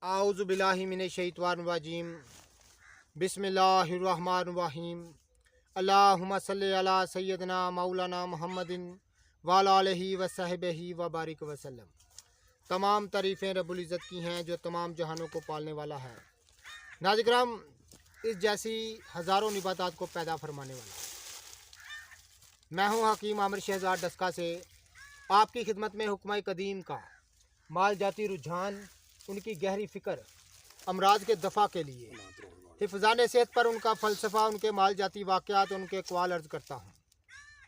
आऊज़ु बिल्लाहि मिनश्शैतानिर्रजीम बिस्मिल्लाहिर्रहमानिर्रहीम अल्लाहुम्मा सल्लि अला सय्यदना मौलाना मुहम्मदिन व अला आलिहि व सहबिही व बारिक वसल्लम। तमाम तारीफ़ें रब्बुल इज़्ज़त की हैं जो तमाम जहानों को पालने वाला है। नाज़िराम, इस जैसी हज़ारों निबातात को पैदा फरमाने वाला मैं हूँ हकीम आमिर शहजाद डस्का से आपकी खिदमत में हुक्म कदीम का माल जाती रुझान, उनकी गहरी फ़िक्र, अमराज के दफ़ा के लिए हिफ़्ज़ान सेहत पर उनका फ़लसफ़ा, उनके माल जाती वाक़यात, उनके अक़वाल अर्ज़ करता हूँ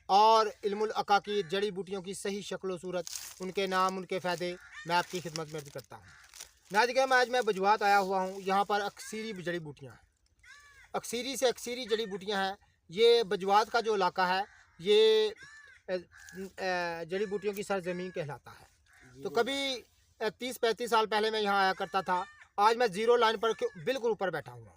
और इल्मुल अकाकीद, जड़ी बूटियों की सही शक्ल सूरत, उनके नाम, उनके फ़ायदे मैं आपकी खिदमत में अर्ज़ करता हूँ। नाज़िरान, आज मैं बजवात आया हुआ हूँ। यहाँ पर अक्सीरी जड़ी बूटियाँ हैं, अक्सीरी से अक्सीरी जड़ी बूटियाँ हैं। ये बजवात का जो इलाका है ये जड़ी बूटियों की सरज़मीन कहलाता है। तो कभी 30-35 साल पहले मैं यहाँ आया करता था। आज मैं ज़ीरो लाइन पर बिल्कुल ऊपर बैठा हुआ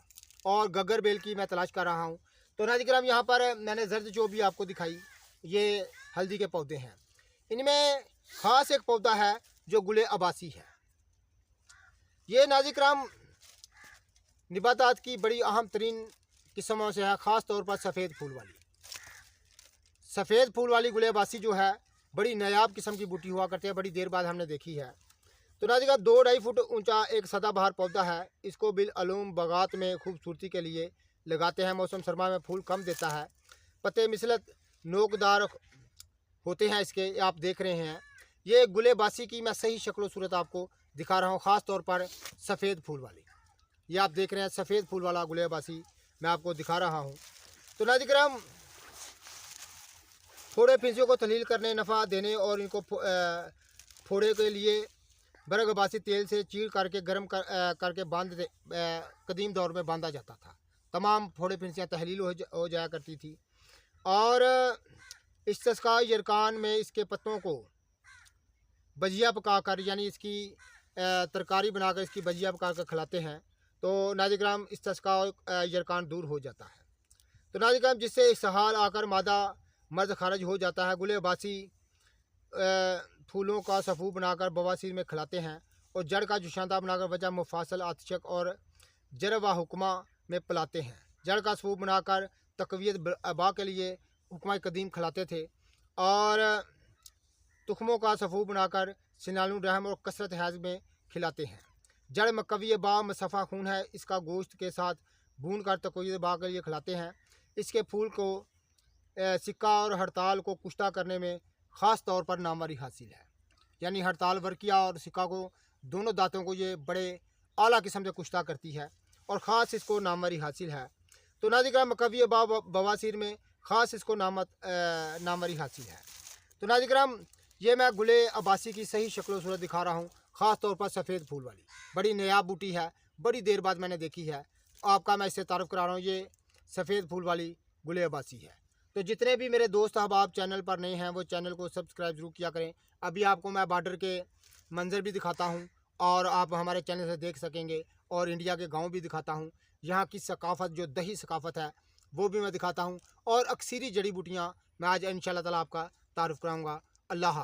और गग्गर बेल की मैं तलाश कर रहा हूँ। तो नाज़िरान, यहाँ पर मैंने जर्द जो भी आपको दिखाई, ये हल्दी के पौधे हैं। इनमें ख़ास एक पौधा है जो गुले अबासी है। ये नाज़िरान निबातात की बड़ी अहम तरीन किस्मों से है, ख़ास तौर पर सफ़ेद फूल वाली गुले अबासी जो है बड़ी नायाब किस्म की बूटी हुआ करती है। बड़ी देर बाद हमने देखी है। तो नाज़िरान, 2-2.5 फुट ऊंचा एक सदाबहार पौधा है। इसको बिल अलूम बागात में खूबसूरती के लिए लगाते हैं। मौसम सरमा में फूल कम देता है। पत्ते मिसलत नोकदार होते हैं इसके, आप देख रहे हैं। ये गुले बासी की मैं सही शक्ल सूरत आपको दिखा रहा हूँ, ख़ास तौर पर सफ़ेद फूल वाली। ये आप देख रहे हैं सफ़ेद फूल वाला गुले बासी मैं आपको दिखा रहा हूँ। तो नाज़िरान, फोड़े फिंसियों को तहलील करने, नफ़ा देने और इनको फोड़े के लिए बरगबासी तेल से चीर करके गर्म करके कदीम दौर में बांधा जाता था। तमाम फोड़े फिंसियाँ तहलील हो जाया करती थी। और इस्तिस्का यरकान में इसके पत्तों को भजिया पकाकर, यानी इसकी तरकारी बनाकर इसकी भजिया पकाकर खिलाते हैं। तो नाज़िरान, इस्तिस्का यरकान दूर हो जाता है। तो नाज़िरान, जिससे इसहाल आकर मादा मर्द खारिज हो जाता है। गुले बासी फूलों का सफ़ू बनाकर बवासीर में खिलाते हैं और जड़ का जुशांदा बनाकर वजह मुफासल आतशक और जरब व हुक्मा में पिलाते हैं। जड़ का सफ़ू बनाकर तक़वियत अबा के लिए हुक्मा कदीम खिलाते थे और तुखमों का सफ़ू बनाकर सिनालू रहम और कसरत हैज़ में खिलाते हैं। जड़ मकवी बा मसफ़ा खून है, इसका गोश्त के साथ भून कर तक़वियत बा के लिए खिलाते हैं। इसके फूल को सिक्का और हड़ताल को कुश्ता करने में ख़ास तौर पर नामवरी हासिल है। यानी हड़ताल वर्किया और सिक्का को, दोनों दांतों को ये बड़े आला किस्म से कुश्ता करती है और ख़ास इसको नामवरी हासिल है। तो नाज़िरान, मकवी बवासीर में ख़ास इसको नामवरी हासिल है। तो नाज़िरान, ये मैं गुले अबासी की सही शक्ल सूरत दिखा रहा हूँ, ख़ास तौर पर सफ़ेद फूल वाली बड़ी नायाब बूटी है। बड़ी देर बाद मैंने देखी है। आपका मैं इससे तारुफ़ करा रहा हूँ। ये सफ़ेद फूल वाली गुले अबासी है। तो जितने भी मेरे दोस्त अहबाब चैनल पर नए हैं वो चैनल को सब्सक्राइब ज़रूर किया करें। अभी आपको मैं बॉर्डर के मंज़र भी दिखाता हूँ और आप हमारे चैनल से देख सकेंगे, और इंडिया के गांव भी दिखाता हूँ। यहाँ की सकाफ़त, जो दही सकाफ़त है, वो भी मैं दिखाता हूँ और अक्सीरी जड़ी बूटियाँ मैं आज इंशाअल्लाह ताला आपका तारुफ़ कराऊँगा। अल्लाह।